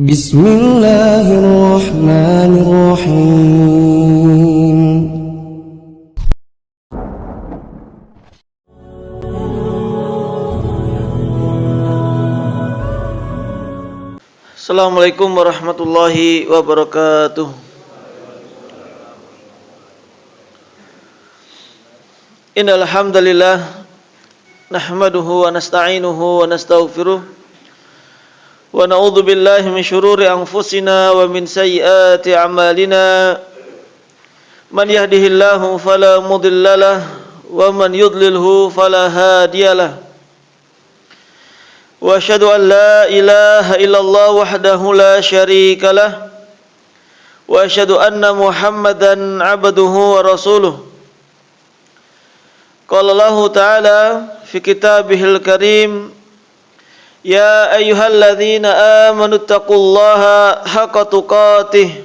Bismillahirrahmanirrahim. Assalamualaikum warahmatullahi wabarakatuh. Innal hamdalillah nahmaduhu wa nasta'inuhu wa nastaghfiruh wa na'udzu billahi min shururi anfusina wa min sayyiati a'malina. Man yahdihillahu fala mudhillalah wa man yudlilhu fala hadiyalah. Wa asyhadu an la ilaha illallah wahdahu la syarikalah wa asyhadu anna Muhammadan 'abduhu wa rasuluh. Qala Allah ta'ala fi kitabihil karim, ya ayyuhalladzina amanu taqullaha haqqa tuqatih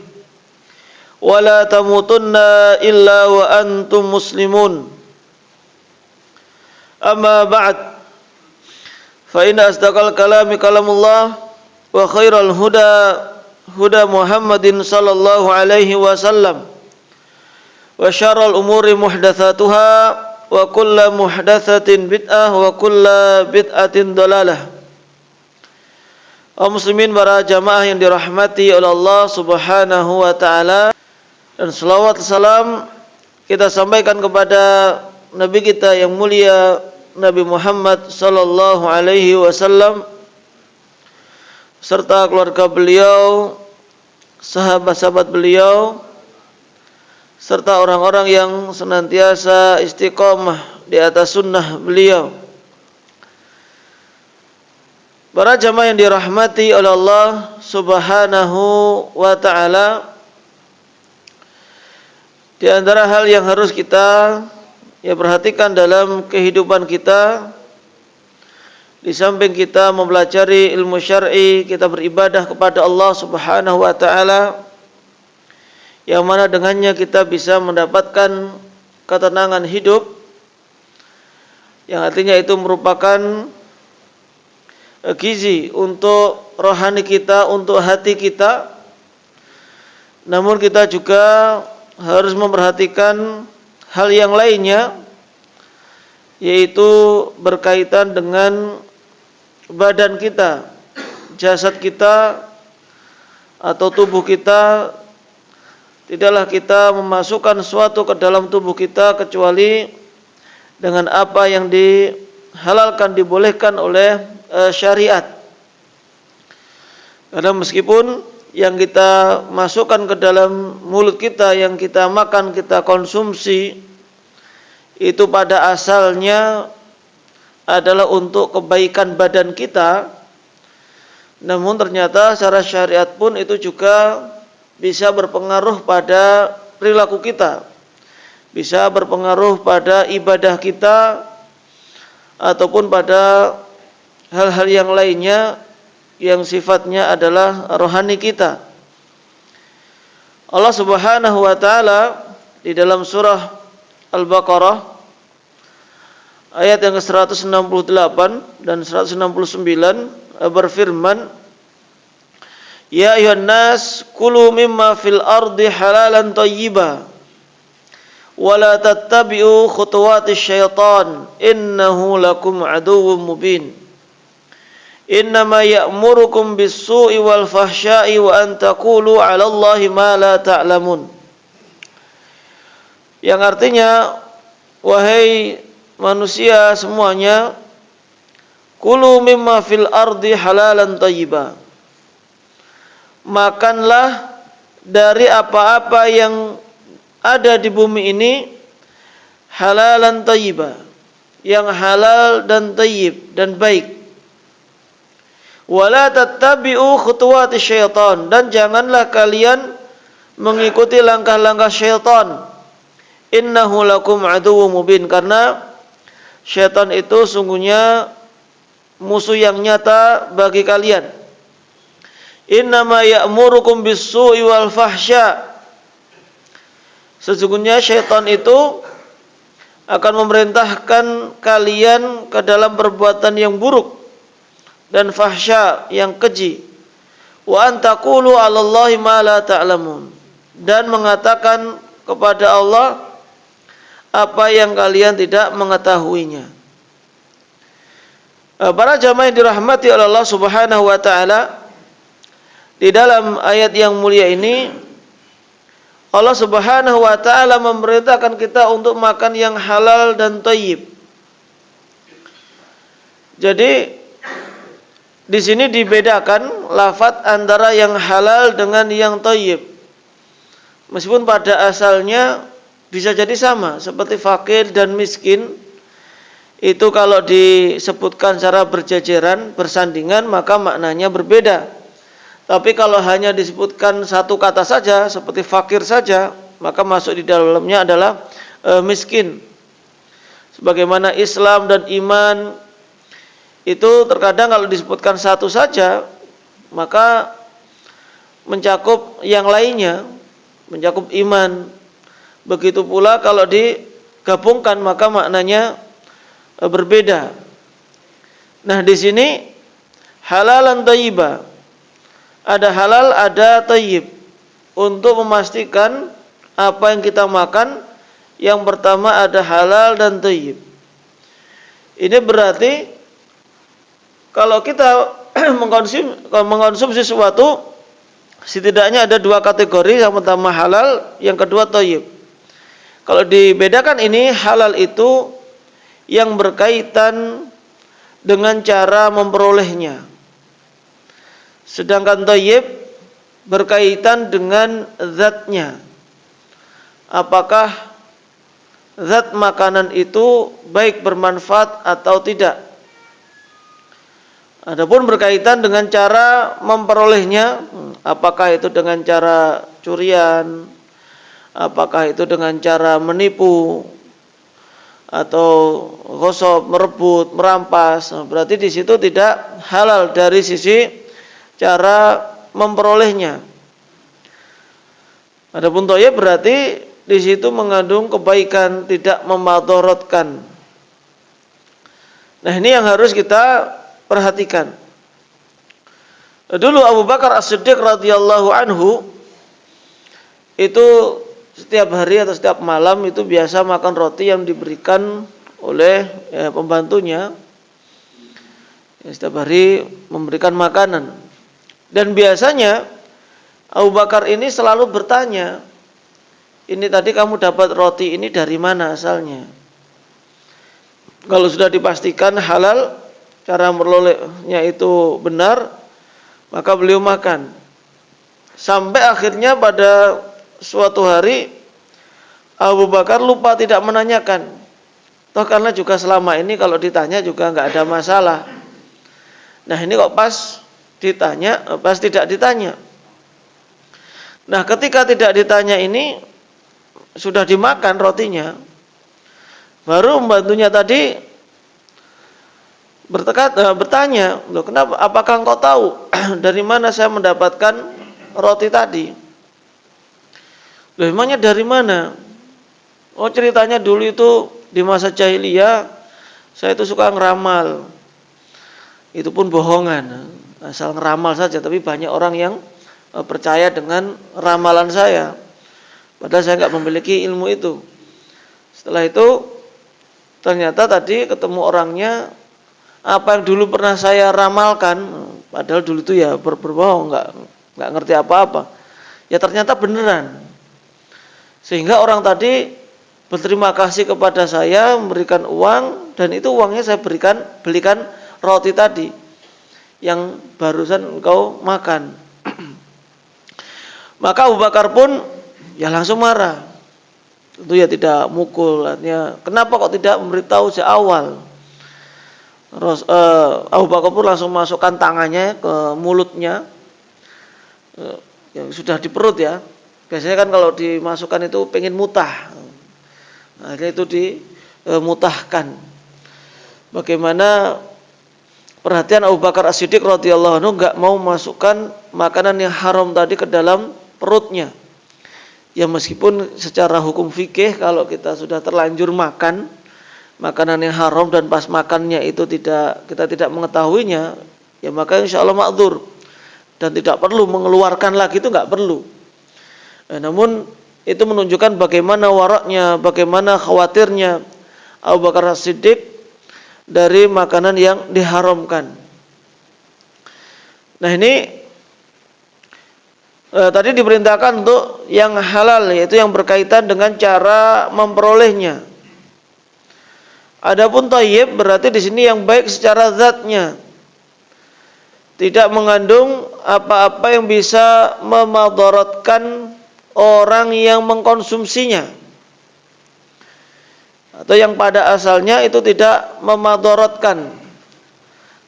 wa la tamutunna illa wa antum muslimun. Amma ba'd, fa inna asdaqal kalami kalamullah wa khairal huda huda Muhammadin sallallahu alaihi wasallam wa syarrul umuri muhdatsatuha wa kullu muhdatsatin bid'ah wa kullu bid'atin dhalalah. Muslimin, para jamaah yang dirahmati oleh Allah Subhanahu wa taala, dan selawat salam kita sampaikan kepada nabi kita yang mulia, Nabi Muhammad sallallahu alaihi wasallam, serta keluarga beliau, sahabat-sahabat beliau, serta orang-orang yang senantiasa istiqomah di atas sunnah beliau. Para jamaah yang dirahmati oleh Allah Subhanahu wa taala, di antara hal yang harus kita perhatikan dalam kehidupan kita, di samping kita mempelajari ilmu syar'i, kita beribadah kepada Allah Subhanahu wa taala, yang mana dengannya kita bisa mendapatkan ketenangan hidup, yang artinya itu merupakan gizi untuk rohani kita, untuk hati kita. Namun kita juga harus memperhatikan hal yang lainnya, yaitu berkaitan dengan badan kita, jasad kita atau tubuh kita. Tidaklah kita memasukkan sesuatu ke dalam tubuh kita kecuali dengan apa yang dihalalkan, dibolehkan oleh syariat. Karena meskipun yang kita masukkan ke dalam mulut kita, yang kita makan, kita konsumsi, itu pada asalnya adalah untuk kebaikan badan kita, namun ternyata secara syariat pun itu juga bisa berpengaruh pada perilaku kita, bisa berpengaruh pada ibadah kita, ataupun pada hal-hal yang lainnya yang sifatnya adalah rohani kita. Allah Subhanahu wa taala di dalam surah Al-Baqarah ayat yang ke-168 dan 169 berfirman, ya ayuhan nas kulu mimma fil ardi halalan thayyiban wa la tattabi'u khutuwatis syaitan innahu lakum aduwwum mubin. Innama ya'murukum bis-su'i wal fahsya'i wa an taqulu 'ala Allahi ma la ta'lamun. Yang artinya, wahai manusia semuanya, kulu mimma fil ardi halalan thayyiban, makanlah dari apa-apa yang ada di bumi ini, halalan thayyiban, yang halal dan thayyib dan baik. Wala tattabi'u khutuwati syaitan, dan janganlah kalian mengikuti langkah-langkah syaitan. Innahu lakum aduwwum mubin, karena syaitan itu sungguhnya musuh yang nyata bagi kalian. Innama ya'murukum bis-su'i wal fahsya, sesungguhnya syaitan itu akan memerintahkan kalian ke dalam perbuatan yang buruk dan fahsya, yang keji. wa an taqulu 'alallahi ma la ta'lamun, dan mengatakan kepada Allah apa yang kalian tidak mengetahuinya. Para jamaah yang dirahmati oleh Allah Subhanahu wa taala, di dalam ayat yang mulia ini Allah Subhanahu wa taala memerintahkan kita untuk makan yang halal dan thayyib. Jadi di sini dibedakan lafaz antara yang halal dengan yang thayyib. Meskipun pada asalnya bisa jadi sama, seperti fakir dan miskin. Itu kalau disebutkan secara berjejeran, bersandingan, maka maknanya berbeda. Tapi kalau hanya disebutkan satu kata saja, seperti fakir saja, maka masuk di dalamnya adalah miskin. Sebagaimana Islam dan iman itu terkadang kalau disebutkan satu saja, maka mencakup yang lainnya, mencakup iman. Begitu pula kalau digabungkan, maka maknanya berbeda. Nah, di sini halalan thayyiba, ada halal, ada thayyib, untuk memastikan apa yang kita makan. Yang pertama ada halal dan thayyib. Ini berarti kalau kita mengkonsumsi sesuatu, setidaknya ada dua kategori. Yang pertama halal, yang kedua thayyib. Kalau dibedakan ini, halal itu yang berkaitan dengan cara memperolehnya, sedangkan thayyib berkaitan dengan zatnya. Apakah zat makanan itu baik, bermanfaat atau tidak. Adapun berkaitan dengan cara memperolehnya, apakah itu dengan cara curian, apakah itu dengan cara menipu, atau ghosab, merebut, merampas, berarti di situ tidak halal dari sisi cara memperolehnya. Adapun thayyib berarti di situ mengandung kebaikan, tidak memadharatkan. Nah, ini yang harus kita perhatikan. Dulu Abu Bakar As-Siddiq radhiyallahu anhu itu setiap hari atau setiap malam itu biasa makan roti yang diberikan oleh pembantunya. Setiap hari memberikan makanan. Dan biasanya Abu Bakar ini selalu bertanya, ini tadi kamu dapat roti ini dari mana asalnya? Kalau sudah dipastikan halal, cara memperolehnya itu benar, maka beliau makan. Sampai akhirnya pada suatu hari Abu Bakar lupa tidak menanyakan. Toh karena juga selama ini kalau ditanya juga enggak ada masalah. Nah, ini kok pas ditanya, pas tidak ditanya. Nah, ketika tidak ditanya ini sudah dimakan rotinya, baru pembantunya tadi bertanya, "Loh, kenapa? Apakah engkau tahu dari mana saya mendapatkan roti tadi?" "Loh, emangnya dari mana?" "Oh, ceritanya dulu itu di masa jahiliyah saya itu suka ngeramal. Itu pun bohongan, asal ngeramal saja, tapi banyak orang yang percaya dengan ramalan saya. Padahal saya enggak memiliki ilmu itu. Setelah itu ternyata tadi ketemu orangnya, apa yang dulu pernah saya ramalkan, padahal dulu itu ya berbohong, enggak ngerti apa-apa. Ya ternyata beneran. Sehingga orang tadi berterima kasih kepada saya, memberikan uang, dan itu uangnya saya belikan roti tadi yang barusan engkau makan." Maka Abu Bakar pun ya langsung marah. Tentu ya tidak mukul, artinya kenapa kok tidak memberitahu sejak awal. Abu Bakar pun langsung masukkan tangannya ke mulutnya, yang sudah di perut ya. Biasanya kan kalau dimasukkan itu pengen mutah. Akhirnya itu dimutahkan. Bagaimana perhatian Abu Bakar As-Siddiq radhiyallahu anhu enggak mau masukkan makanan yang haram tadi ke dalam perutnya. Ya meskipun secara hukum fikih kalau kita sudah terlanjur makan makanan yang haram dan pas makannya itu kita tidak mengetahuinya, ya maka insya Allah ma'dzur. dan tidak perlu mengeluarkan lagi, itu enggak perlu. Namun itu menunjukkan bagaimana waraknya, bagaimana khawatirnya Abu Bakar As-Siddiq dari makanan yang diharamkan. Nah ini tadi diperintahkan untuk yang halal, yaitu yang berkaitan dengan cara memperolehnya. Adapun thayyib berarti di sini yang baik secara zatnya, tidak mengandung apa-apa yang bisa memadaratkan orang yang mengkonsumsinya, atau yang pada asalnya itu tidak memadaratkan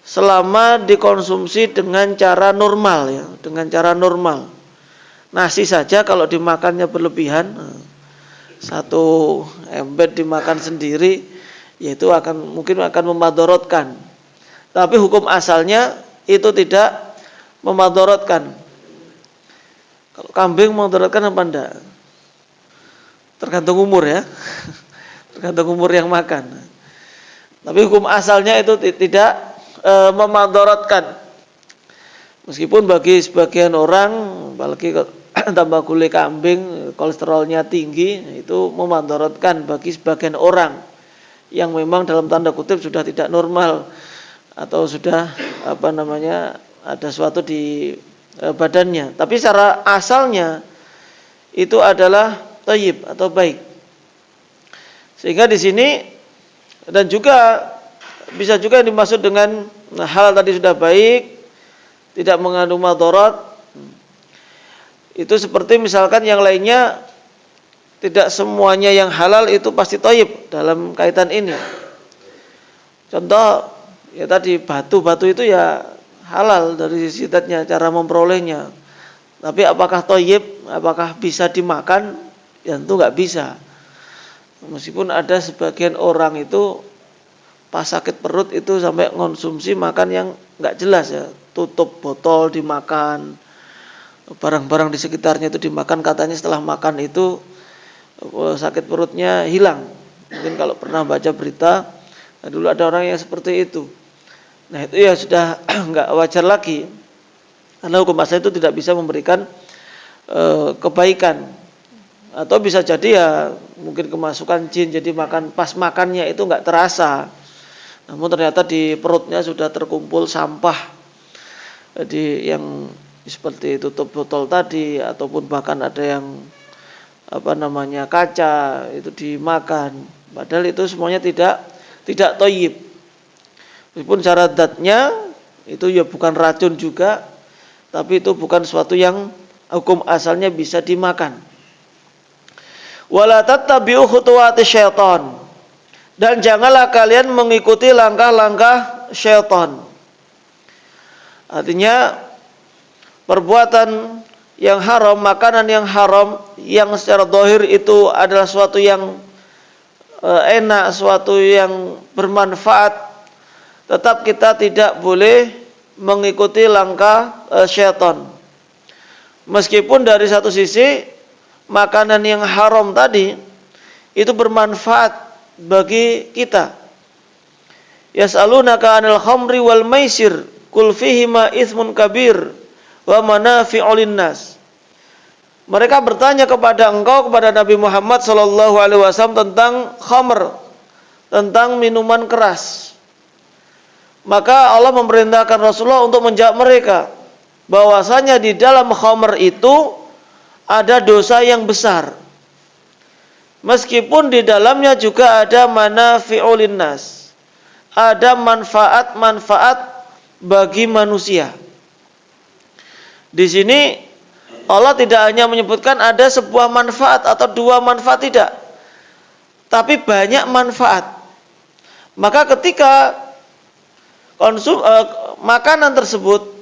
selama dikonsumsi dengan cara normal, ya, dengan cara normal. Nasi saja kalau dimakannya berlebihan, satu embed dimakan sendiri, yaitu mungkin akan memadaratkan. Tapi hukum asalnya itu tidak memadaratkan. Kalau kambing memadaratkan apa enggak? Tergantung umur, ya. Tergantung umur yang makan. Tapi hukum asalnya itu tidak memadaratkan. Meskipun bagi sebagian orang, apalagi tambah gulai kambing, kolesterolnya tinggi, itu memadaratkan bagi sebagian orang yang memang dalam tanda kutip sudah tidak normal, atau sudah ada sesuatu di badannya. Tapi secara asalnya itu adalah thayyib atau baik. Sehingga di sini, dan juga bisa juga yang dimaksud dengan halal tadi sudah baik, tidak mengandung madarat. Itu seperti misalkan yang lainnya, tidak semuanya yang halal itu pasti thayyib dalam kaitan ini. Contoh ya tadi batu itu ya halal dari sisi zatnya, cara memperolehnya. Tapi apakah thayyib, apakah bisa dimakan? Ya tentu enggak bisa. Meskipun ada sebagian orang itu pas sakit perut itu sampai konsumsi makan yang enggak jelas, ya, tutup botol dimakan, barang-barang di sekitarnya itu dimakan, katanya setelah makan itu sakit perutnya hilang. Mungkin kalau pernah baca berita, dulu ada orang yang seperti itu. Nah itu ya sudah enggak wajar lagi, karena hukum asal itu tidak bisa memberikan kebaikan. Atau bisa jadi ya mungkin kemasukan jin, jadi pas makannya itu enggak terasa, namun ternyata di perutnya sudah terkumpul sampah, yang seperti tutup botol tadi, ataupun bahkan ada yang kaca itu dimakan. Padahal itu semuanya tidak thayyib. Meskipun cara zatnya itu ya bukan racun juga, tapi itu bukan sesuatu yang hukum asalnya bisa dimakan. Wala tattabi'u khutuwati syaitan, dan janganlah kalian mengikuti langkah-langkah syaitan. Artinya perbuatan yang haram, makanan yang haram, yang secara zahir itu adalah sesuatu yang enak, sesuatu yang bermanfaat, tetap kita tidak boleh mengikuti langkah syaitan. Meskipun dari satu sisi makanan yang haram tadi itu bermanfaat bagi kita. Yas'alunaka 'anil khamri wal maisir qul fihima itsmun kabir wa manafi'u linnas. Mereka bertanya kepada engkau, kepada Nabi Muhammad SAW, tentang khamr, tentang minuman keras. Maka Allah memerintahkan Rasulullah untuk menjawab mereka bahwasanya di dalam khamr itu ada dosa yang besar, meskipun di dalamnya juga ada manafi'u linnas, ada manfaat-manfaat bagi manusia. Di sini Allah tidak hanya menyebutkan ada sebuah manfaat atau dua manfaat, tidak, tapi banyak manfaat. Maka ketika makanan tersebut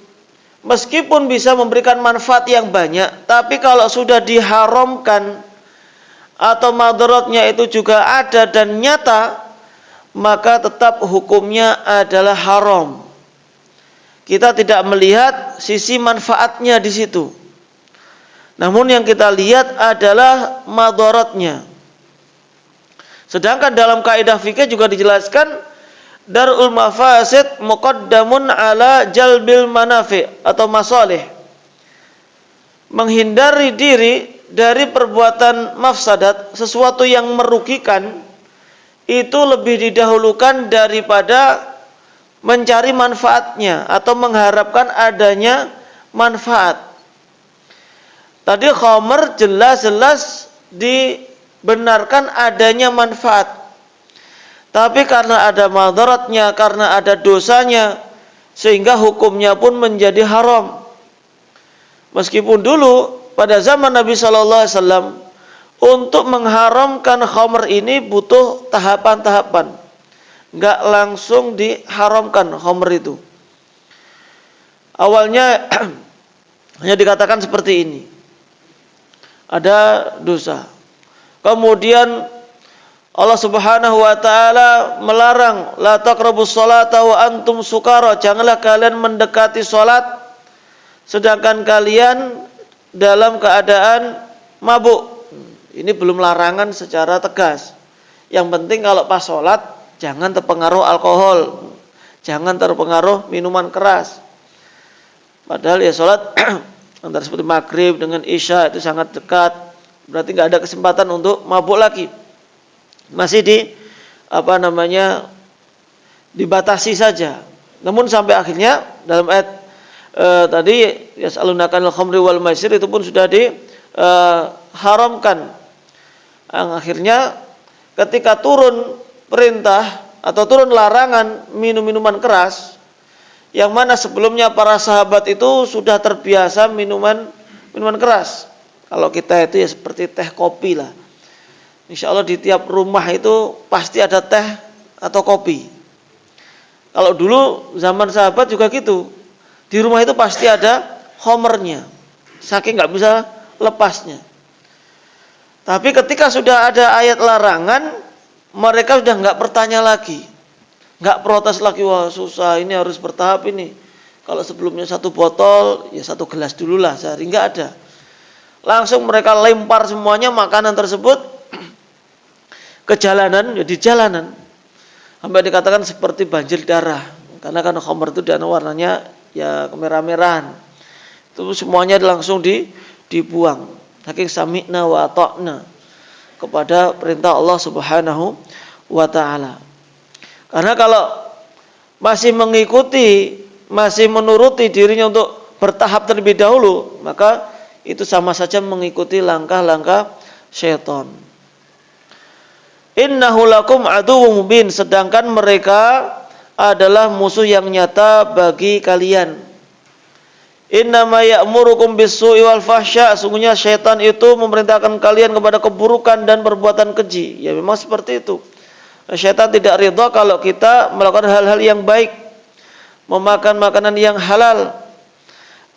meskipun bisa memberikan manfaat yang banyak, tapi kalau sudah diharamkan atau madaratnya itu juga ada dan nyata, maka tetap hukumnya adalah haram. Kita tidak melihat sisi manfaatnya di situ, namun yang kita lihat adalah madaratnya. Sedangkan dalam kaidah fikih juga dijelaskan darul mafasid muqaddamun ala jalbil manafi' atau masalih. menghindari diri dari perbuatan mafsadat, sesuatu yang merugikan, itu lebih didahulukan daripada mencari manfaatnya atau mengharapkan adanya manfaat. Tadi khamr jelas-jelas dibenarkan adanya manfaat, tapi karena ada madaratnya, karena ada dosanya, sehingga hukumnya pun menjadi haram. Meskipun dulu pada zaman Nabi Shallallahu Alaihi Wasallam untuk mengharamkan khamr ini butuh tahapan-tahapan, nggak langsung diharamkan khamr itu. Awalnya hanya dikatakan seperti ini, ada dosa. Kemudian Allah Subhanahu wa taala melarang, la taqrabus sholata wa antum sukara, janganlah kalian mendekati salat sedangkan kalian dalam keadaan mabuk. Ini belum larangan secara tegas. Yang penting kalau pas salat jangan terpengaruh alkohol, jangan terpengaruh minuman keras. Padahal ya salat antara seperti maghrib dengan isya itu sangat dekat, berarti nggak ada kesempatan untuk mabuk lagi. Masih dibatasi saja. Namun sampai akhirnya dalam ayat tadi yas'alunaka 'anil khamri wal maisir itu pun sudah diharamkan. Akhirnya ketika turun perintah atau turun larangan minum-minuman keras, yang mana sebelumnya para sahabat itu sudah terbiasa minuman keras. Kalau kita itu ya seperti teh kopi lah. Insya Allah di tiap rumah itu pasti ada teh atau kopi. Kalau dulu zaman sahabat juga gitu. Di rumah itu pasti ada khamrnya. Saking nggak bisa lepasnya. Tapi ketika sudah ada ayat larangan, mereka sudah nggak bertanya lagi. Nggak protes lagi, wah susah, ini harus bertahap ini. Kalau sebelumnya 1 botol, ya 1 gelas dululah sehari, nggak ada. Langsung mereka lempar semuanya makanan tersebut ke jalanan, ya di jalanan. Sampai dikatakan seperti banjir darah. Karena kan khamr itu dan warnanya ya kemerah-merahan. Itu semuanya langsung dibuang. Saking sami'na wa ata'na kepada perintah Allah Subhanahu wa taala. Karena kalau masih mengikuti, masih menuruti dirinya untuk bertahap terlebih dahulu, maka itu sama saja mengikuti langkah-langkah syaitan. Innahu lakum aduwwum mubin, sedangkan mereka adalah musuh yang nyata bagi kalian. Innama ya'murukum bis-su'i wal fahsya, sungguhnya syaitan itu memerintahkan kalian kepada keburukan dan perbuatan keji. Ya memang seperti itu. Syaitan tidak ridha kalau kita melakukan hal-hal yang baik, memakan makanan yang halal.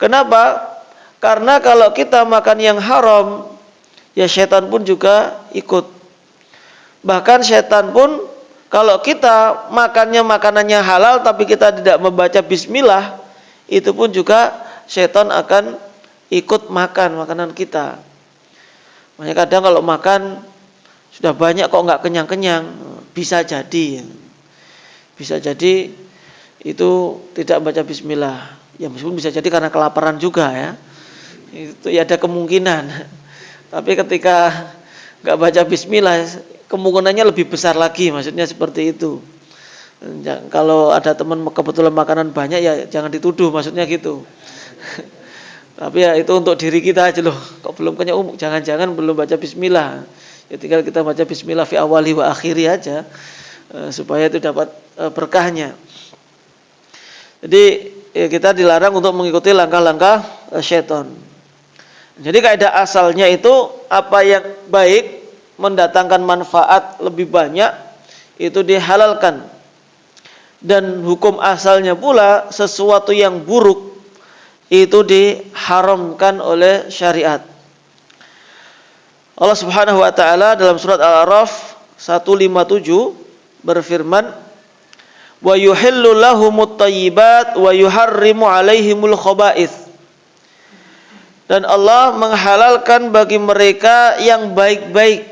Kenapa? Karena kalau kita makan yang haram, ya syaitan pun juga ikut. Bahkan syaitan pun kalau kita makannya makanannya halal tapi kita tidak membaca bismillah, itu pun juga syaitan akan ikut makan makanan kita. Makanya kadang kalau makan sudah banyak kok nggak kenyang-kenyang, bisa jadi itu tidak baca bismillah. Ya meskipun bisa jadi karena kelaparan juga ya. Itu ya ada kemungkinan. Tapi ketika nggak baca bismillah, kemungkinannya lebih besar lagi, maksudnya seperti itu. Kalau ada teman kebetulan makanan banyak ya jangan dituduh, maksudnya gitu. Tapi ya itu untuk diri kita aja loh. Kok belum kenyang, jangan-jangan belum baca bismillah. Ya tinggal kita baca bismillah fi awali wa akhiri aja supaya itu dapat berkahnya. Jadi ya kita dilarang untuk mengikuti langkah-langkah syaitan. Jadi kaidah asalnya itu apa yang baik mendatangkan manfaat lebih banyak itu dihalalkan. Dan hukum asalnya pula sesuatu yang buruk itu diharamkan oleh syariat. Allah Subhanahu wa taala dalam surat Al-A'raf 157 berfirman, "Wa yuhillu lahumut thayyibat wa yuharrimu 'alaihimul khaba'its." Dan Allah menghalalkan bagi mereka yang baik-baik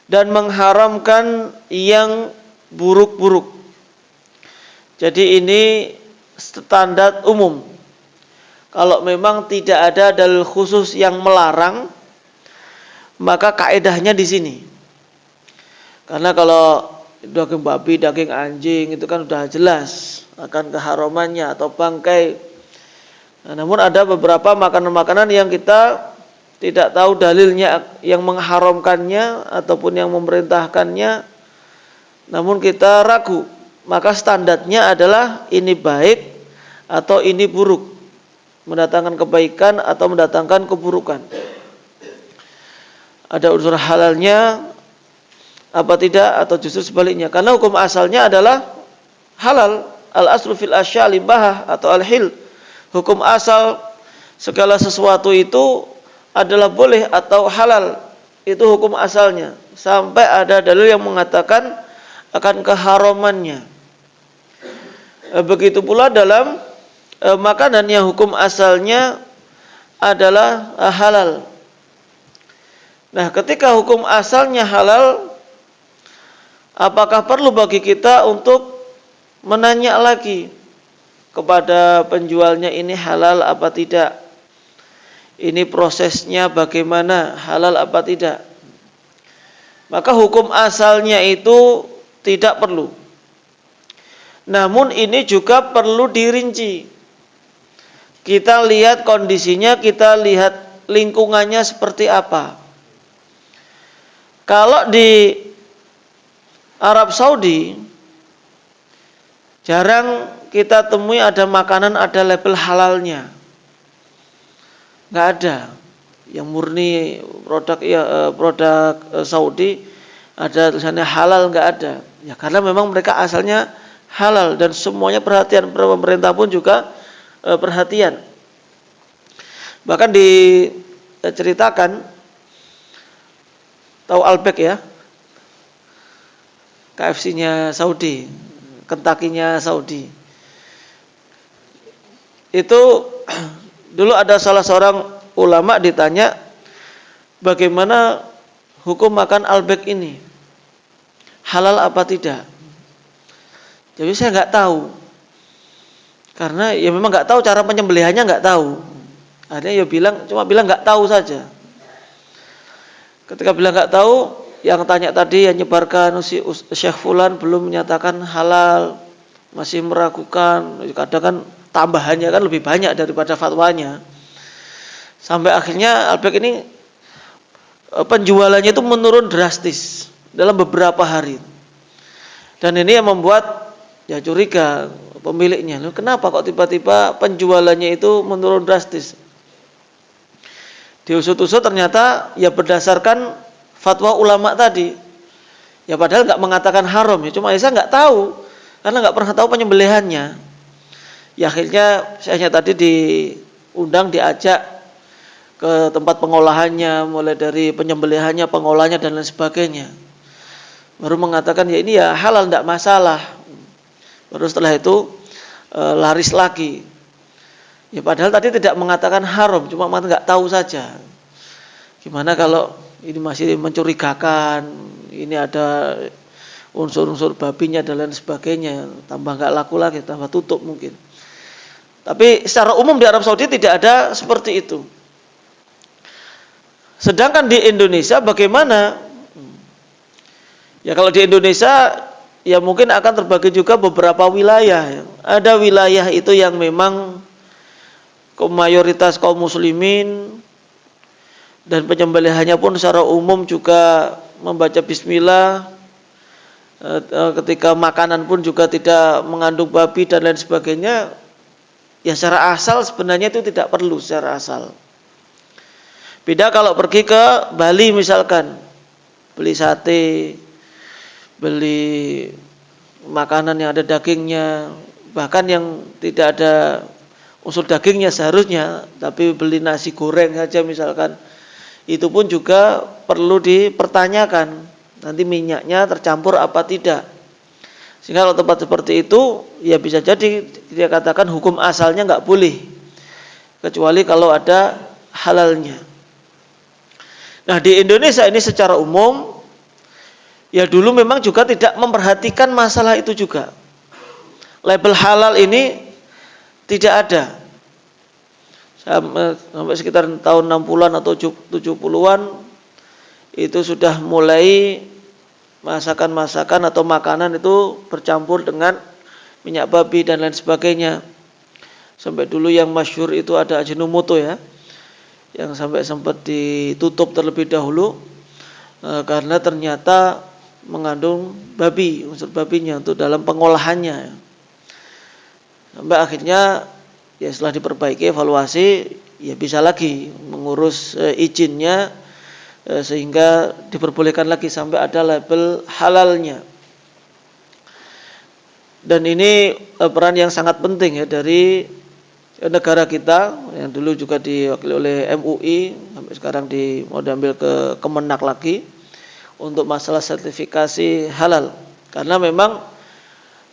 dan mengharamkan yang buruk-buruk. Jadi ini standar umum. kalau memang tidak ada dalil khusus yang melarang, maka kaedahnya di sini. Karena kalau daging babi, daging anjing itu kan sudah jelas akan keharamannya atau bangkai. Nah, namun ada beberapa makanan-makanan yang kita tidak tahu dalilnya yang mengharamkannya ataupun yang memerintahkannya, namun kita ragu. Maka standarnya adalah ini baik atau ini buruk, mendatangkan kebaikan atau mendatangkan keburukan. Ada unsur halalnya apa tidak, atau justru sebaliknya. Karena hukum asalnya adalah halal. Al-aslu fil asya' al-ibahah atau al-hil. Hukum asal segala sesuatu itu adalah boleh atau halal. Itu hukum asalnya. Sampai ada dalil yang mengatakan akan keharamannya. Begitu pula dalam makanan yang hukum asalnya adalah halal. Nah, ketika hukum asalnya halal, apakah perlu bagi kita untuk menanya lagi kepada penjualnya ini halal apa tidak? Ini prosesnya bagaimana, halal apa tidak? Maka hukum asalnya itu tidak perlu. Namun ini juga perlu dirinci. Kita lihat kondisinya, kita lihat lingkungannya seperti apa. Kalau di Arab Saudi jarang kita temui ada makanan ada label halalnya. Nggak ada. Yang murni produk Saudi ada tulisannya halal, nggak ada. Ya karena memang mereka asalnya halal dan semuanya perhatian, pemerintah pun juga perhatian. Bahkan diceritakan, tahu Albek ya, KFC-nya Saudi, Kentucky-nya Saudi. Itu dulu ada salah seorang ulama ditanya bagaimana hukum makan Albek ini, halal apa tidak? Jadi saya nggak tahu, karena ya memang nggak tahu cara penyembelihannya, nggak tahu. Akhirnya ya cuma bilang nggak tahu saja. Ketika bilang nggak tahu, yang tanya tadi yang nyebarkan si Syekh Fulan belum menyatakan halal, masih meragukan. Kadang kan tambahannya kan lebih banyak daripada fatwanya. Sampai akhirnya Albek ini penjualannya itu menurun drastis dalam beberapa hari. Dan ini yang membuat ya curiga pemiliknya. Loh, kenapa kok tiba-tiba penjualannya itu menurun drastis? Diusut-usut ternyata ya berdasarkan fatwa ulama tadi. Ya padahal nggak mengatakan haram, ya cuma saya nggak tahu karena nggak pernah tahu penyembelihannya. Ya akhirnya saya tadi diundang, diajak ke tempat pengolahannya, mulai dari penyembelihannya, pengolahannya dan lain sebagainya. Baru mengatakan ya ini ya halal, tidak masalah. Baru setelah itu laris lagi. Ya padahal tadi tidak mengatakan haram, cuma nggak tahu saja. Gimana kalau ini masih mencurigakan, ini ada unsur-unsur babinya dan lain sebagainya, tambah nggak laku lagi, tambah tutup mungkin. Tapi secara umum di Arab Saudi tidak ada seperti itu. Sedangkan di Indonesia bagaimana? Ya kalau di Indonesia ya mungkin akan terbagi juga beberapa wilayah. Ada wilayah itu yang memang mayoritas kaum muslimin dan penyembelihannya pun secara umum juga membaca bismillah. Ketika makanan pun juga tidak mengandung babi dan lain sebagainya. Ya secara asal sebenarnya itu tidak perlu secara asal. Beda kalau pergi ke Bali misalkan, beli sate, beli makanan yang ada dagingnya, bahkan yang tidak ada unsur dagingnya seharusnya, tapi beli nasi goreng saja misalkan, itu pun juga perlu dipertanyakan, nanti minyaknya tercampur apa tidak. Sehingga kalau tempat seperti itu, ya bisa jadi dia katakan hukum asalnya nggak boleh, kecuali kalau ada halalnya. Nah di Indonesia ini secara umum, ya dulu memang juga tidak memperhatikan masalah itu juga. Label halal ini tidak ada. sampai sekitar tahun 60-an atau 70-an itu sudah mulai masakan-masakan atau makanan itu bercampur dengan minyak babi dan lain sebagainya. Sampai dulu yang masyhur itu ada Ajinomoto ya, yang sampai sempat ditutup terlebih dahulu karena ternyata mengandung babi, unsur babinya untuk dalam pengolahannya. Sampai akhirnya ya setelah diperbaiki, evaluasi, ya bisa lagi mengurus izinnya sehingga diperbolehkan lagi sampai ada label halalnya. Dan ini peran yang sangat penting ya dari negara kita yang dulu juga diwakili oleh MUI, sampai sekarang mau diambil ke Kemenak lagi untuk masalah sertifikasi halal. Karena memang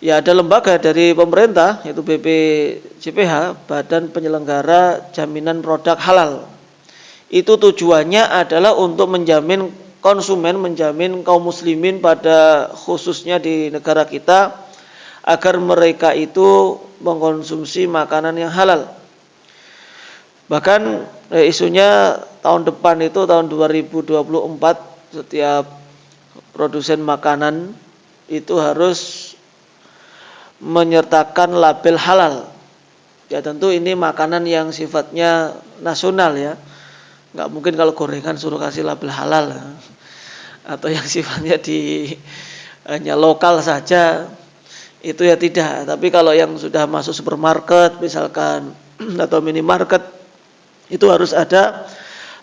ya ada lembaga dari pemerintah yaitu BPJPH, Badan Penyelenggara Jaminan Produk Halal. Itu tujuannya adalah untuk menjamin konsumen, menjamin kaum muslimin pada khususnya di negara kita agar mereka itu mengkonsumsi makanan yang halal. Bahkan isunya tahun depan itu tahun 2024 setiap produsen makanan itu harus menyertakan label halal. Ya tentu ini makanan yang sifatnya nasional ya. Nggak mungkin kalau gorengan suruh kasih label halal atau yang sifatnya hanya lokal saja itu ya tidak. Tapi kalau yang sudah masuk supermarket misalkan atau minimarket itu harus ada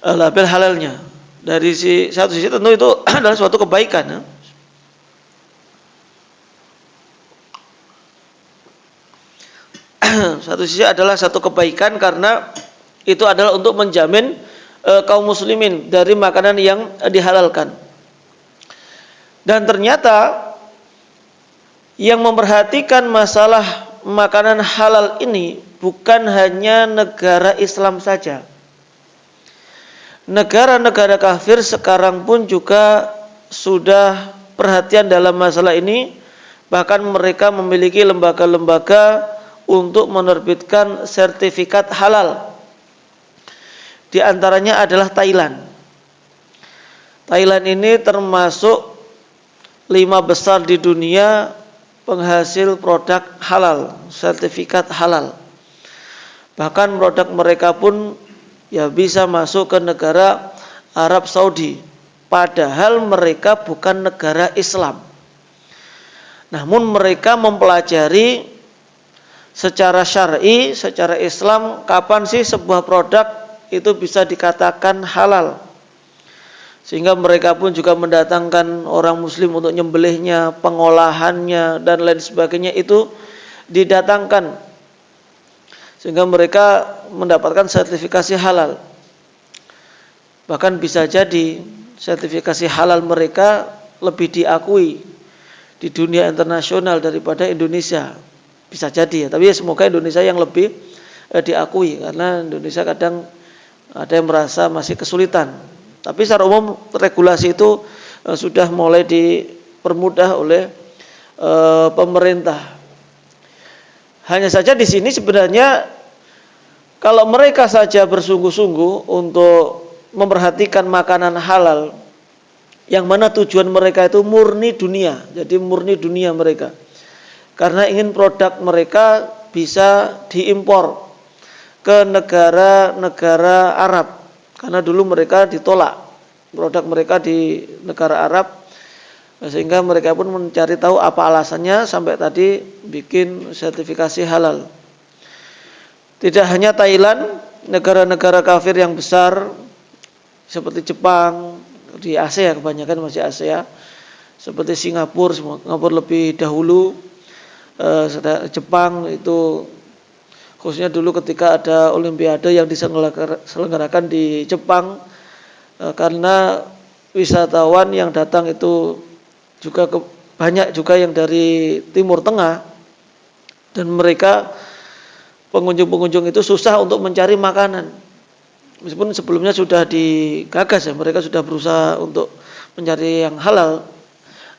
label halalnya. Dari satu sisi tentu itu adalah suatu kebaikan ya. Satu sisi adalah satu kebaikan karena itu adalah untuk menjamin kaum muslimin dari makanan yang dihalalkan. Dan ternyata yang memperhatikan masalah makanan halal ini bukan hanya negara Islam saja. Negara-negara kafir sekarang pun juga sudah perhatian dalam masalah ini. Bahkan mereka memiliki lembaga-lembaga untuk menerbitkan sertifikat halal. Di antaranya adalah Thailand. Thailand ini termasuk 5 besar di dunia penghasil produk halal, sertifikat halal. Bahkan produk mereka pun ya bisa masuk ke negara Arab Saudi, padahal mereka bukan negara Islam. Namun mereka mempelajari secara syar'i, secara Islam, kapan sih sebuah produk itu bisa dikatakan halal. Sehingga mereka pun juga mendatangkan orang muslim untuk nyembelihnya, pengolahannya dan lain sebagainya itu didatangkan. Sehingga mereka mendapatkan sertifikasi halal. Bahkan bisa jadi sertifikasi halal mereka lebih diakui di dunia internasional daripada Indonesia. Bisa jadi ya, tapi semoga Indonesia yang lebih diakui karena Indonesia kadang ada yang merasa masih kesulitan. Tapi secara umum regulasi itu sudah mulai dipermudah oleh pemerintah. Hanya saja di sini sebenarnya kalau mereka saja bersungguh-sungguh untuk memperhatikan makanan halal, yang mana tujuan mereka itu murni dunia. Jadi murni dunia mereka. Karena ingin produk mereka bisa diimpor ke negara-negara Arab. Karena dulu mereka ditolak produk mereka di negara Arab, sehingga mereka pun mencari tahu apa alasannya sampai tadi bikin sertifikasi halal. Tidak hanya Thailand, negara-negara kafir yang besar seperti Jepang, di Asia kebanyakan masih Asia, seperti Singapura lebih dahulu, Jepang itu khususnya dulu ketika ada Olimpiade yang diselenggarakan di Jepang, karena wisatawan yang datang itu juga banyak juga yang dari Timur Tengah, dan mereka pengunjung-pengunjung itu susah untuk mencari makanan. Meskipun sebelumnya sudah digagas ya, mereka sudah berusaha untuk mencari yang halal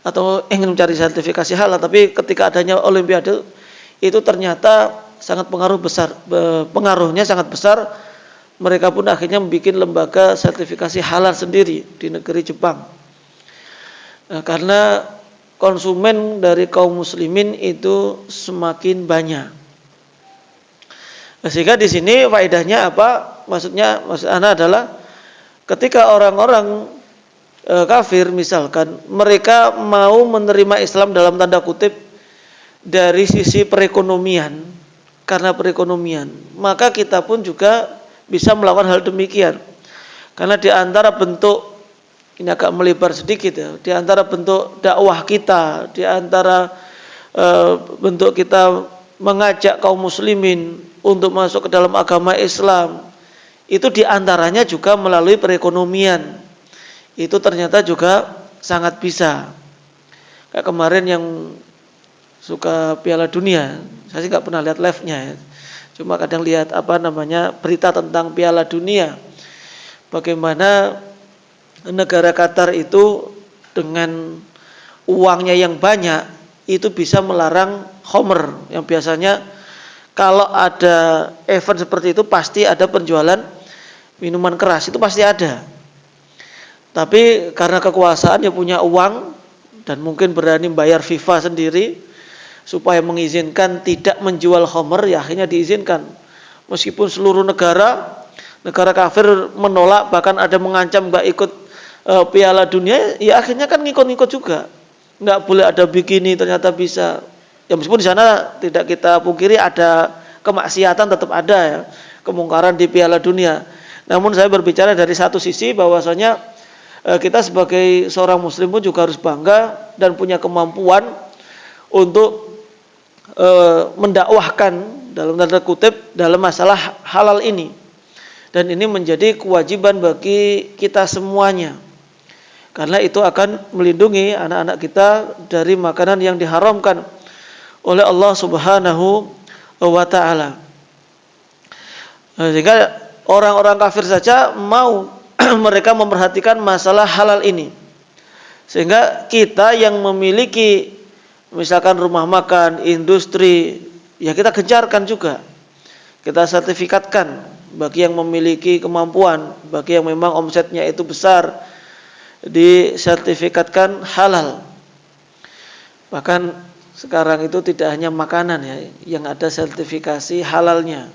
atau ingin mencari sertifikasi halal, tapi ketika adanya Olimpiade itu ternyata sangat pengaruhnya sangat besar mereka pun akhirnya membuat lembaga sertifikasi halal sendiri di negeri Jepang. Nah, karena konsumen dari kaum muslimin itu semakin banyak. Nah, sehingga di sini faedahnya apa? Maksud ana adalah ketika orang-orang kafir misalkan mereka mau menerima Islam dalam tanda kutip dari sisi perekonomian, karena perekonomian, maka kita pun juga bisa melakukan hal demikian. Karena di antara bentuk, ini agak melebar sedikit ya, di antara bentuk dakwah kita, di antara bentuk kita mengajak kaum muslimin untuk masuk ke dalam agama Islam, itu di antaranya juga melalui perekonomian. Itu ternyata juga sangat bisa. Kayak kemarin yang suka Piala Dunia, saya sih nggak pernah lihat live-nya ya. Cuma kadang lihat berita tentang Piala Dunia. Bagaimana negara Qatar itu dengan uangnya yang banyak itu bisa melarang khamr, yang biasanya kalau ada event seperti itu pasti ada penjualan minuman keras, itu pasti ada. Tapi karena kekuasaan yang punya uang dan mungkin berani bayar FIFA sendiri supaya mengizinkan tidak menjual khamr, ya akhirnya diizinkan. Meskipun seluruh negara kafir menolak, bahkan ada mengancam nggak ikut Piala Dunia, ya akhirnya kan ngikut-ngikut juga. Nggak boleh ada bikini, ternyata bisa. Ya meskipun di sana tidak kita pungkiri ada kemaksiatan, tetap ada ya, kemungkaran di Piala Dunia. Namun saya berbicara dari satu sisi bahwasanya kita sebagai seorang muslim pun juga harus bangga dan punya kemampuan untuk mendakwahkan dalam tanda kutip dalam masalah halal ini, dan ini menjadi kewajiban bagi kita semuanya, karena itu akan melindungi anak-anak kita dari makanan yang diharamkan oleh Allah Subhanahu wa Ta'ala. Sehingga orang-orang kafir saja mau mereka memperhatikan masalah halal ini, sehingga kita yang memiliki misalkan rumah makan, industri, ya kita gencarkan juga. Kita sertifikatkan bagi yang memiliki kemampuan, bagi yang memang omsetnya itu besar, disertifikatkan halal. Bahkan sekarang itu tidak hanya makanan ya, yang ada sertifikasi halalnya.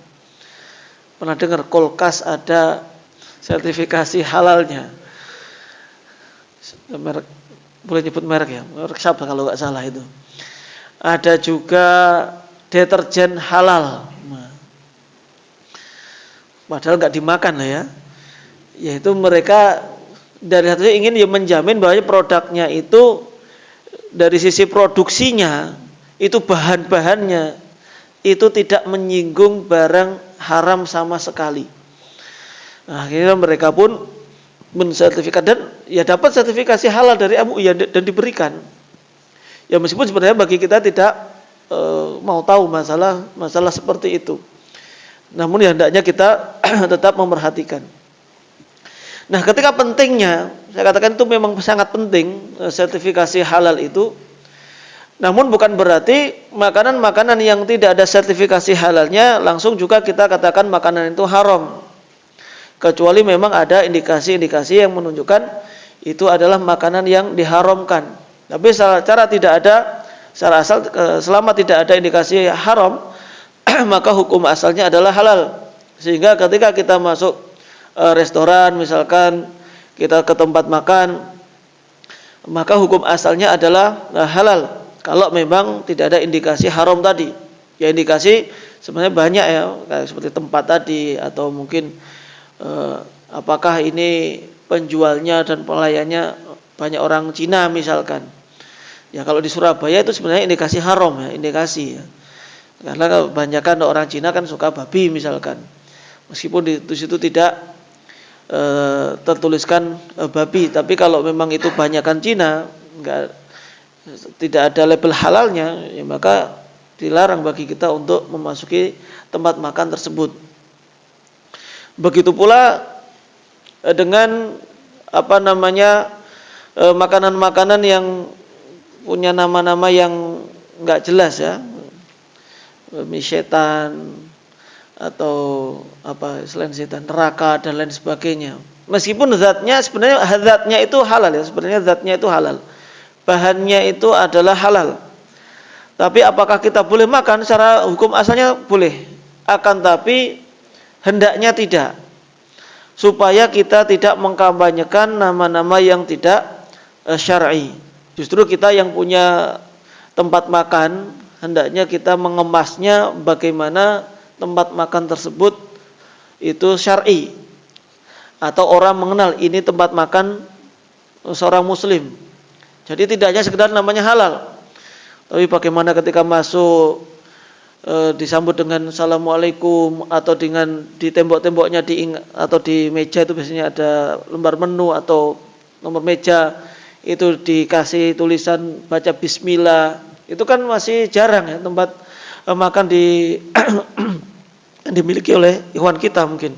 Pernah dengar kulkas ada sertifikasi halalnya. Merek, boleh nyebut merek ya, merek siapa kalau nggak salah itu. Ada juga deterjen halal, padahal nggak dimakan lah ya. Yaitu mereka dari satu ingin ya menjamin bahwa produknya itu dari sisi produksinya itu bahan-bahannya itu tidak menyinggung barang haram sama sekali. Nah, akhirnya mereka pun mensertifikat dan ya dapat sertifikasi halal dari MUI dan diberikan. Ya meskipun sebenarnya bagi kita tidak mau tahu masalah seperti itu. Namun ya hendaknya kita tetap memperhatikan. Nah, ketika pentingnya, saya katakan itu memang sangat penting sertifikasi halal itu. Namun bukan berarti makanan-makanan yang tidak ada sertifikasi halalnya langsung juga kita katakan makanan itu haram. Kecuali memang ada indikasi-indikasi yang menunjukkan itu adalah makanan yang diharamkan. Tapi secara tidak ada, secara asal selama tidak ada indikasi haram, maka hukum asalnya adalah halal. Sehingga ketika kita masuk restoran misalkan, kita ke tempat makan, maka hukum asalnya adalah halal. Kalau memang tidak ada indikasi haram tadi. Ya indikasi sebenarnya banyak ya, kayak seperti tempat tadi atau mungkin apakah ini penjualnya dan pelayannya banyak orang Cina misalkan. Ya kalau di Surabaya itu sebenarnya indikasi haram ya, indikasi ya. Karena kebanyakan orang Cina kan suka babi misalkan. Meskipun di situ tidak tertuliskan babi, tapi kalau memang itu banyakan Cina, tidak ada label halalnya, ya maka dilarang bagi kita untuk memasuki tempat makan tersebut. Begitu pula dengan makanan-makanan yang punya nama-nama yang enggak jelas ya, mie setan, atau apa selain setan, neraka dan lain sebagainya. Meskipun zatnya sebenarnya zatnya itu halal ya, sebenarnya zatnya itu halal. Bahannya itu adalah halal. Tapi apakah kita boleh makan? Secara hukum asalnya boleh. Akan tapi hendaknya tidak. Supaya kita tidak mengkampanyekan nama-nama yang tidak syar'i. Justru kita yang punya tempat makan, hendaknya kita mengemasnya bagaimana tempat makan tersebut itu syar'i. Atau orang mengenal ini tempat makan seorang muslim. Jadi tidak hanya sekedar namanya halal. Tapi bagaimana ketika masuk disambut dengan assalamualaikum, atau dengan di tembok-temboknya atau di meja itu biasanya ada lembar menu atau nomor meja itu dikasih tulisan baca bismillah. Itu kan masih jarang ya tempat makan yang dimiliki oleh ikhwan kita mungkin.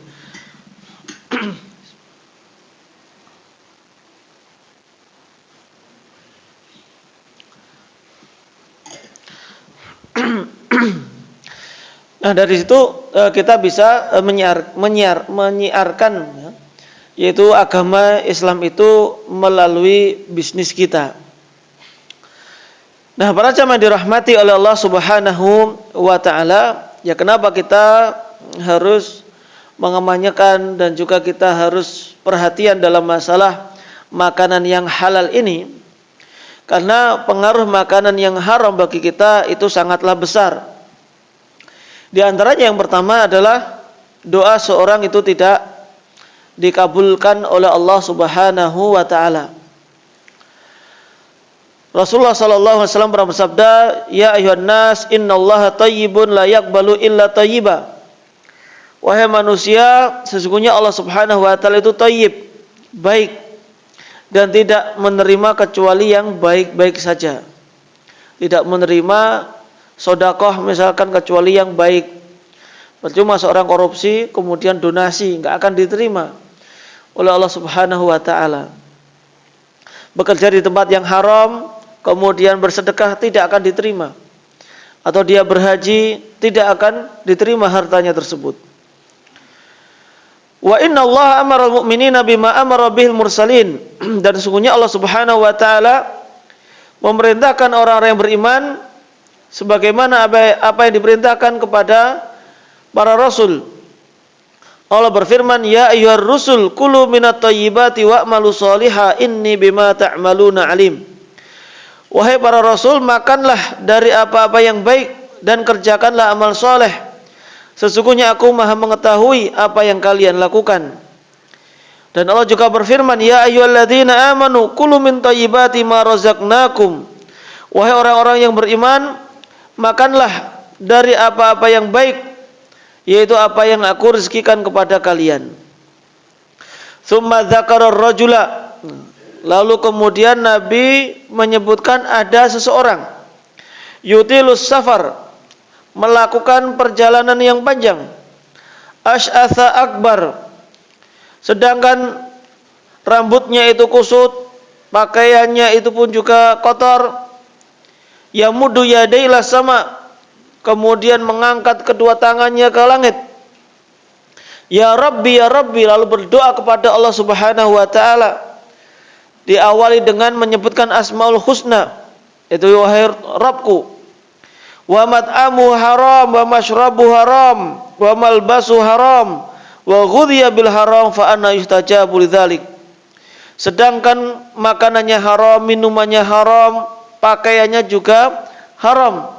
Nah dari situ kita bisa menyiarkan ya, yaitu agama Islam itu melalui bisnis kita. Nah para jamaah dirahmati oleh Allah Subhanahu wa taala, ya kenapa kita harus mengamanyakan dan juga kita harus perhatian dalam masalah makanan yang halal ini? Karena pengaruh makanan yang haram bagi kita itu sangatlah besar. Di antaranya yang pertama adalah doa seorang itu tidak dikabulkan oleh Allah Subhanahu wa taala. Rasulullah sallallahu alaihi wasallam pernah bersabda, "Ya ayyuhan nas, innallaha thayyibun la yaqbalu illa thayyiba." Wahai manusia, sesungguhnya Allah Subhanahu wa taala itu thayyib, baik, dan tidak menerima kecuali yang baik-baik saja. Tidak menerima sedekah misalkan kecuali yang baik. Percuma seorang korupsi kemudian donasi, enggak akan diterima oleh Allah Subhanahu wa taala. Bekerja di tempat yang haram kemudian bersedekah tidak akan diterima. Atau dia berhaji tidak akan diterima hartanya tersebut. Wa inna Allah amara al-mu'minina bima amara bihil mursalin. Dan sesungguhnya Allah Subhanahu wa taala memerintahkan orang-orang yang beriman sebagaimana apa yang diperintahkan kepada para rasul. Allah berfirman, "Ya ayyuhar rusul, kulu minat thayyibati wa'malu shalihan inni bima ta'maluna alim." Wahai para rasul, makanlah dari apa-apa yang baik dan kerjakanlah amal soleh. Sesungguhnya aku Maha mengetahui apa yang kalian lakukan. Dan Allah juga berfirman, "Ya ayyuhalladzina amanu kulu min thayyibati ma razaqnakum." Wahai orang-orang yang beriman, makanlah dari apa-apa yang baik, yaitu apa yang aku rezekikan kepada kalian. Tsumma dzakara ar-rajula. Lalu kemudian Nabi menyebutkan ada seseorang yutilus safar, melakukan perjalanan yang panjang, asy'atha akbar, sedangkan rambutnya itu kusut, pakaiannya itu pun juga kotor. Yamudu yadailah sama, kemudian mengangkat kedua tangannya ke langit. Ya Rabbi, ya Rabbi, lalu berdoa kepada Allah Subhanahu wa taala. Diawali dengan menyebutkan Asmaul Husna, itu wahai Rabbku. Wa mat'amu haram wa mashrabu haram wa malbasu haram wa ghudhiya bil haram fa anna yustajabu lidzalik. Sedangkan makanannya haram, minumannya haram, pakaiannya juga haram.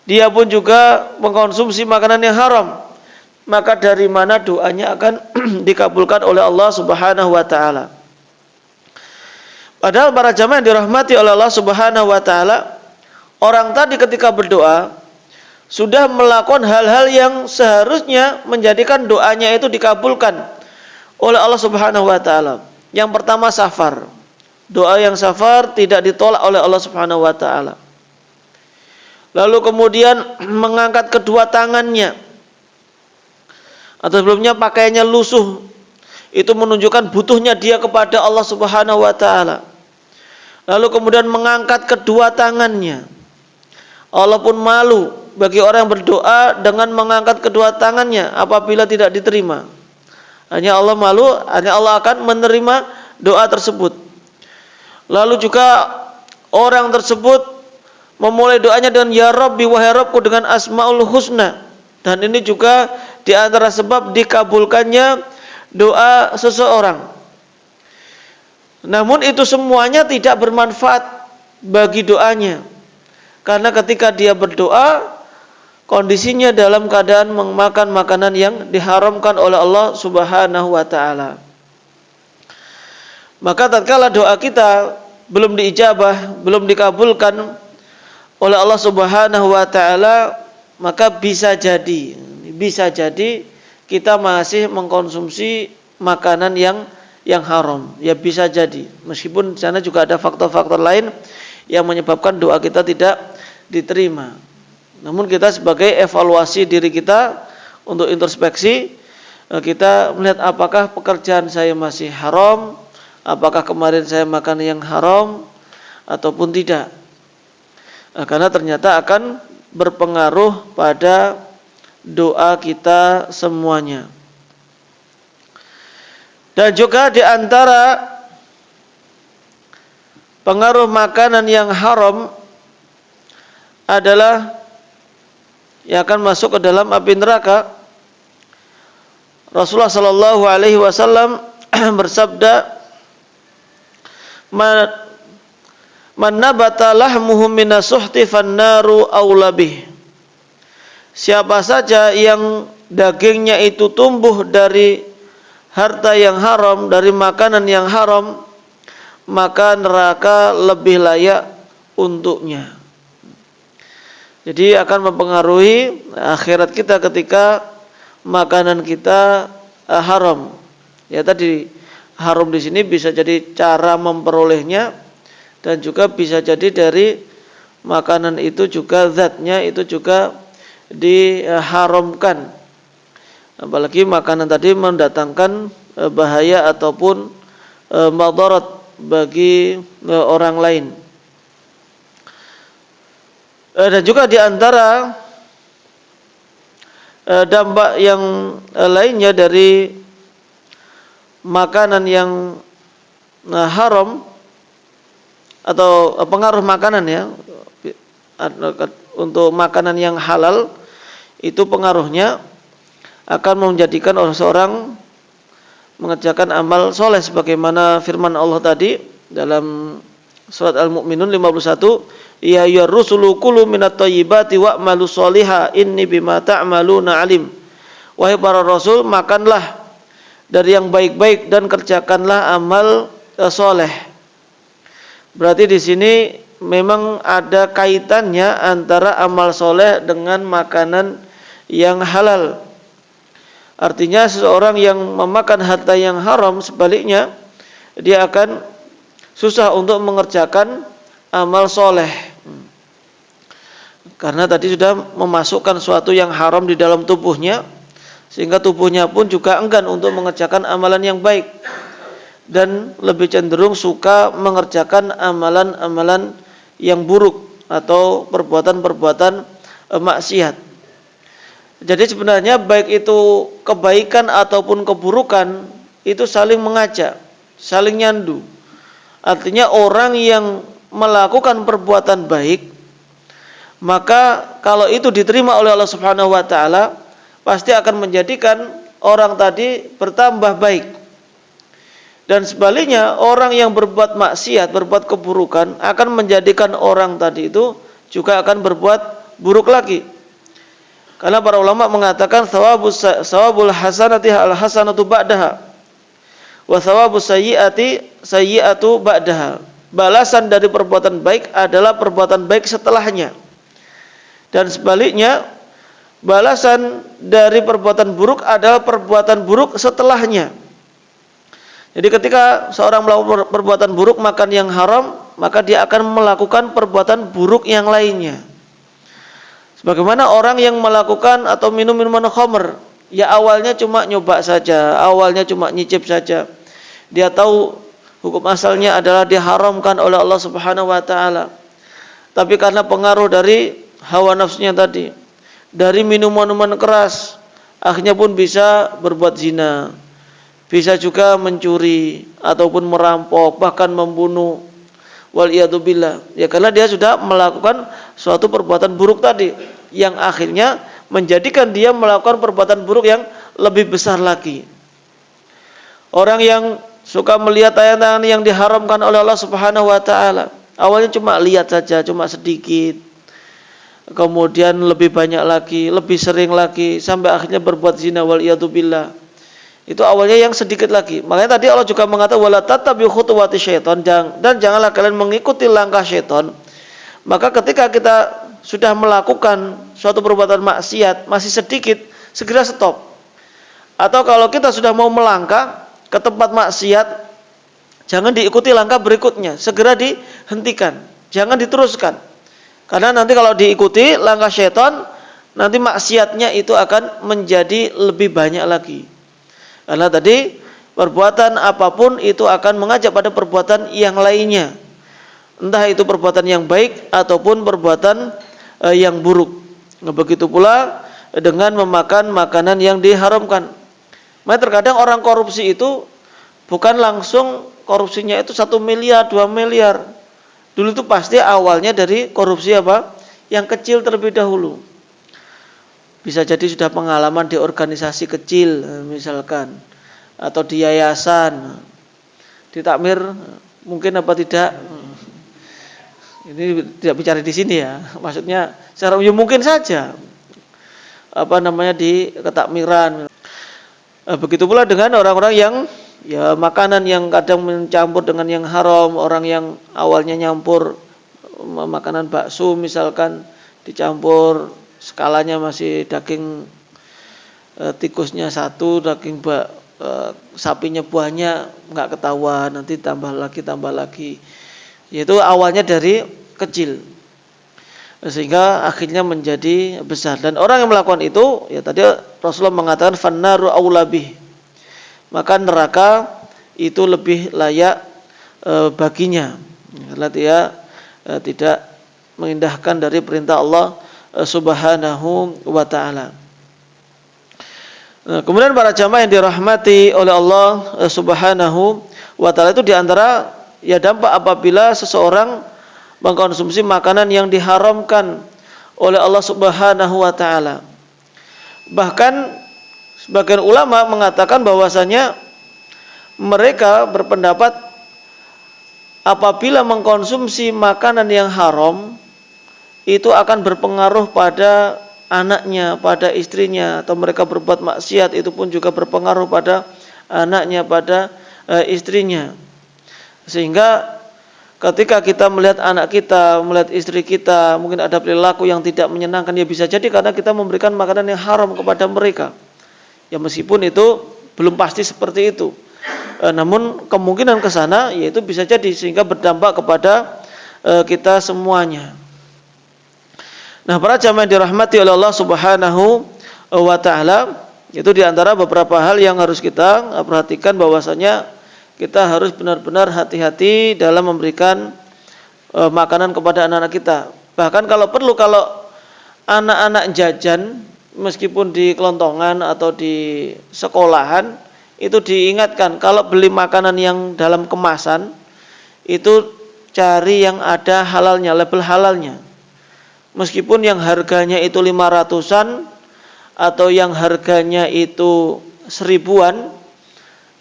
Dia pun juga mengkonsumsi makanan yang haram. Maka dari mana doanya akan dikabulkan oleh Allah Subhanahu wa taala? Padahal para jamaah yang dirahmati oleh Allah Subhanahu wa taala, orang tadi ketika berdoa sudah melakukan hal-hal yang seharusnya menjadikan doanya itu dikabulkan oleh Allah Subhanahu wa taala. Yang pertama safar. Doa yang safar tidak ditolak oleh Allah Subhanahu wa taala. Lalu kemudian mengangkat kedua tangannya. Atau sebelumnya pakaiannya lusuh. Itu menunjukkan butuhnya dia kepada Allah Subhanahu wa taala. Lalu kemudian mengangkat kedua tangannya. Allah pun malu bagi orang yang berdoa dengan mengangkat kedua tangannya apabila tidak diterima. Hanya Allah akan menerima doa tersebut. Lalu juga orang tersebut memulai doanya dengan ya Rabbi wahai Rabbku dengan asmaul husna. Dan ini juga di antara sebab dikabulkannya doa seseorang. Namun itu semuanya tidak bermanfaat bagi doanya. Karena ketika dia berdoa, kondisinya dalam keadaan memakan makanan yang diharamkan oleh Allah Subhanahu wa taala. Maka tatkala doa kita belum diijabah, belum dikabulkan oleh Allah Subhanahu wa taala, maka bisa jadi kita masih mengkonsumsi makanan yang haram. Ya bisa jadi. Meskipun di sana juga ada faktor-faktor lain yang menyebabkan doa kita tidak diterima. Namun kita sebagai evaluasi diri kita untuk introspeksi, kita melihat apakah pekerjaan saya masih haram, apakah kemarin saya makan yang haram ataupun tidak. Karena ternyata akan berpengaruh pada doa kita semuanya. Dan juga di antara pengaruh makanan yang haram adalah yang akan masuk ke dalam api neraka. Rasulullah sallallahu alaihi wasallam bersabda, "Man nabata lahmuhu minasuhti fannaru aula bih." Siapa saja yang dagingnya itu tumbuh dari harta yang haram, dari makanan yang haram, maka neraka lebih layak untuknya. Jadi akan mempengaruhi akhirat kita ketika makanan kita haram. Ya tadi haram di sini bisa jadi cara memperolehnya, dan juga bisa jadi dari makanan itu juga zatnya itu juga diharamkan. Apalagi makanan tadi mendatangkan bahaya ataupun madarat bagi orang lain. Dan juga di antara dampak yang lainnya dari makanan yang haram atau pengaruh makanan ya untuk makanan yang halal, itu pengaruhnya akan menjadikan orang seorang mengerjakan amal soleh sebagaimana firman Allah tadi dalam surat Al-Mu'minun 51, ya ayyuhar rusulu kulu minat thayyibati wa'malu sholiha inni bima ta'maluna alim. Wahai para rasul, makanlah dari yang baik-baik dan kerjakanlah amal soleh. Berarti di sini memang ada kaitannya antara amal soleh dengan makanan yang halal. Artinya seseorang yang memakan harta yang haram, sebaliknya dia akan susah untuk mengerjakan amal soleh, karena tadi sudah memasukkan suatu yang haram di dalam tubuhnya, sehingga tubuhnya pun juga enggan untuk mengerjakan amalan yang baik dan lebih cenderung suka mengerjakan amalan-amalan yang buruk atau perbuatan-perbuatan maksiat. Jadi sebenarnya baik itu kebaikan ataupun keburukan itu saling mengajak, saling nyandu. Artinya orang yang melakukan perbuatan baik, maka kalau itu diterima oleh Allah Subhanahu wa taala, pasti akan menjadikan orang tadi bertambah baik. Dan sebaliknya, orang yang berbuat maksiat, berbuat keburukan akan menjadikan orang tadi itu juga akan berbuat buruk lagi. Karena para ulama mengatakan thawabul hasanati al hasanatu ba'daha wa thawabus sayyi'atu ba'daha. Balasan dari perbuatan baik adalah perbuatan baik setelahnya. Dan sebaliknya, balasan dari perbuatan buruk adalah perbuatan buruk setelahnya. Jadi ketika seorang melakukan perbuatan buruk, makan yang haram, maka dia akan melakukan perbuatan buruk yang lainnya. Sebagaimana orang yang melakukan atau minum minuman khamr, ya awalnya cuma nyoba saja, awalnya cuma nyicip saja. Dia tahu hukum asalnya adalah diharamkan oleh Allah Subhanahu wa taala. Tapi karena pengaruh dari hawa nafsunya tadi, dari minuman-minuman keras, akhirnya pun bisa berbuat zina, bisa juga mencuri ataupun merampok, bahkan membunuh. Waliyadzubillah. Ya karena dia sudah melakukan suatu perbuatan buruk tadi yang akhirnya menjadikan dia melakukan perbuatan buruk yang lebih besar lagi. Orang yang suka melihat tayangan yang diharamkan oleh Allah Subhanahu wa taala, awalnya cuma lihat saja, cuma sedikit. Kemudian lebih banyak lagi, lebih sering lagi sampai akhirnya berbuat zina waliyadzubillah. Itu awalnya yang sedikit lagi. Makanya tadi Allah juga mengatakan wala tattabi'u khutuwati syaitan, dan janganlah kalian mengikuti langkah syaitan. Maka ketika kita sudah melakukan suatu perbuatan maksiat masih sedikit, segera stop. Atau kalau kita sudah mau melangkah ke tempat maksiat, jangan diikuti langkah berikutnya, segera dihentikan, jangan diteruskan. Karena nanti kalau diikuti langkah syaitan, nanti maksiatnya itu akan menjadi lebih banyak lagi. Karena tadi perbuatan apapun itu akan mengajak pada perbuatan yang lainnya. Entah itu perbuatan yang baik ataupun perbuatan yang buruk. Begitu pula dengan memakan makanan yang diharamkan. Maka terkadang orang korupsi itu bukan langsung korupsinya itu 1 miliar, 2 miliar. Dulu itu pasti awalnya dari korupsi apa? Yang kecil terlebih dahulu. Bisa jadi sudah pengalaman di organisasi kecil misalkan, atau di yayasan, di takmir mungkin apa tidak. Ini tidak bicara di sini ya. Maksudnya secara mungkin saja di ketakmiran. Begitu pula dengan orang-orang yang ya makanan yang kadang mencampur dengan yang haram, orang yang awalnya nyampur makanan bakso misalkan dicampur skalanya masih daging tikusnya 1, daging sapinya banyak, nggak ketahuan, nanti tambah lagi. Yaitu awalnya dari kecil, sehingga akhirnya menjadi besar. Dan orang yang melakukan itu, ya tadi Rasulullah mengatakan fannaru aulabih, maka neraka itu lebih layak baginya, karena dia tidak mengindahkan dari perintah Allah Subhanahu wa ta'ala. Kemudian para jamaah yang dirahmati oleh Allah Subhanahu wa ta'ala, itu diantara ya dampak apabila seseorang mengkonsumsi makanan yang diharamkan oleh Allah Subhanahu wa ta'ala. Bahkan sebagian ulama mengatakan bahwasanya mereka berpendapat apabila mengkonsumsi makanan yang haram itu akan berpengaruh pada anaknya, pada istrinya, atau mereka berbuat maksiat itu pun juga berpengaruh pada anaknya, pada istrinya. Sehingga ketika kita melihat anak kita, melihat istri kita, mungkin ada perilaku yang tidak menyenangkan, ya bisa jadi karena kita memberikan makanan yang haram kepada mereka. Ya meskipun itu belum pasti seperti itu, namun kemungkinan ke sana yaitu bisa jadi, sehingga berdampak kepada kita semuanya. Nah, para jamaah yang dirahmati oleh Allah Subhanahu wa ta'ala, itu diantara beberapa hal yang harus kita perhatikan, bahwasanya kita harus benar-benar hati-hati dalam memberikan makanan kepada anak-anak kita. Bahkan kalau perlu, kalau anak-anak jajan meskipun di kelontongan atau di sekolahan, itu diingatkan kalau beli makanan yang dalam kemasan itu cari yang ada halalnya, label halalnya. Meskipun yang harganya itu 500-an atau yang harganya itu 1000-an,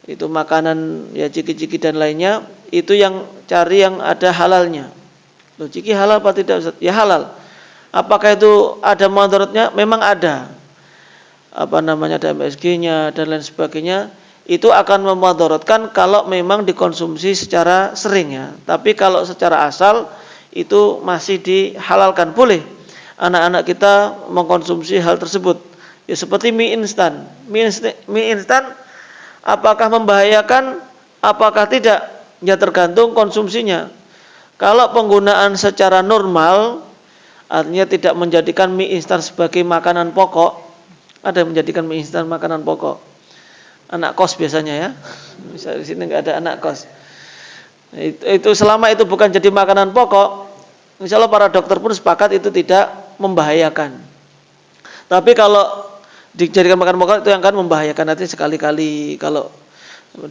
itu makanan ya ciki-ciki dan lainnya, itu yang cari yang ada halalnya. Loh, ciki halal apa tidak, Ustaz? Ya halal. Apakah itu ada mudaratnya? Memang ada. Ada MSG-nya dan lain sebagainya. Itu akan memudaratkan kalau memang dikonsumsi secara sering ya. Tapi kalau secara asal itu masih dihalalkan, boleh anak-anak kita mengkonsumsi hal tersebut. Ya seperti mie instan. Mie instan apakah membahayakan? Apakah tidak? Ya tergantung konsumsinya. Kalau penggunaan secara normal, artinya tidak menjadikan mie instan sebagai makanan pokok. Ada yang menjadikan mie instan makanan pokok. Anak kos biasanya ya. Misalnya di sini nggak ada anak kos. Itu selama itu bukan jadi makanan pokok, insyaallah para dokter pun sepakat itu tidak membahayakan. Tapi kalau dijadikan makan pokok itu yang akan membahayakan, nanti sekali-kali kalau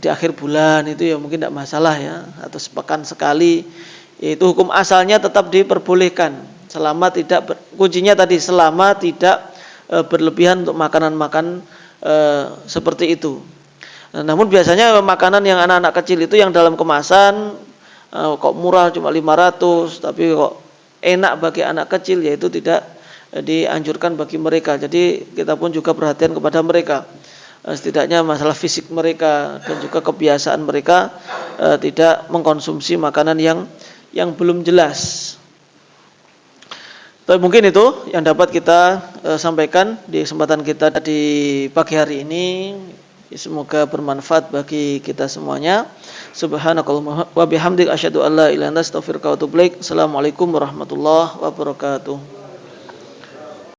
di akhir bulan itu ya mungkin tidak masalah ya, atau sepekan sekali, itu hukum asalnya tetap diperbolehkan selama tidak kuncinya tadi selama tidak berlebihan untuk makanan-makan seperti itu. Namun biasanya makanan yang anak-anak kecil itu yang dalam kemasan kok murah cuma 500 tapi kok enak bagi anak kecil, yaitu tidak dianjurkan bagi mereka. Jadi kita pun juga perhatian kepada mereka, setidaknya masalah fisik mereka dan juga kebiasaan mereka tidak mengkonsumsi makanan yang belum jelas. Tapi mungkin itu yang dapat kita sampaikan di kesempatan kita di pagi hari ini. Semoga bermanfaat bagi kita semuanya. Subhanakallahumma wa bihamdika asyhadu an la ilaha illa anta astaghfiruka wa atubu ilaik. Assalamualaikum warahmatullahi wabarakatuh.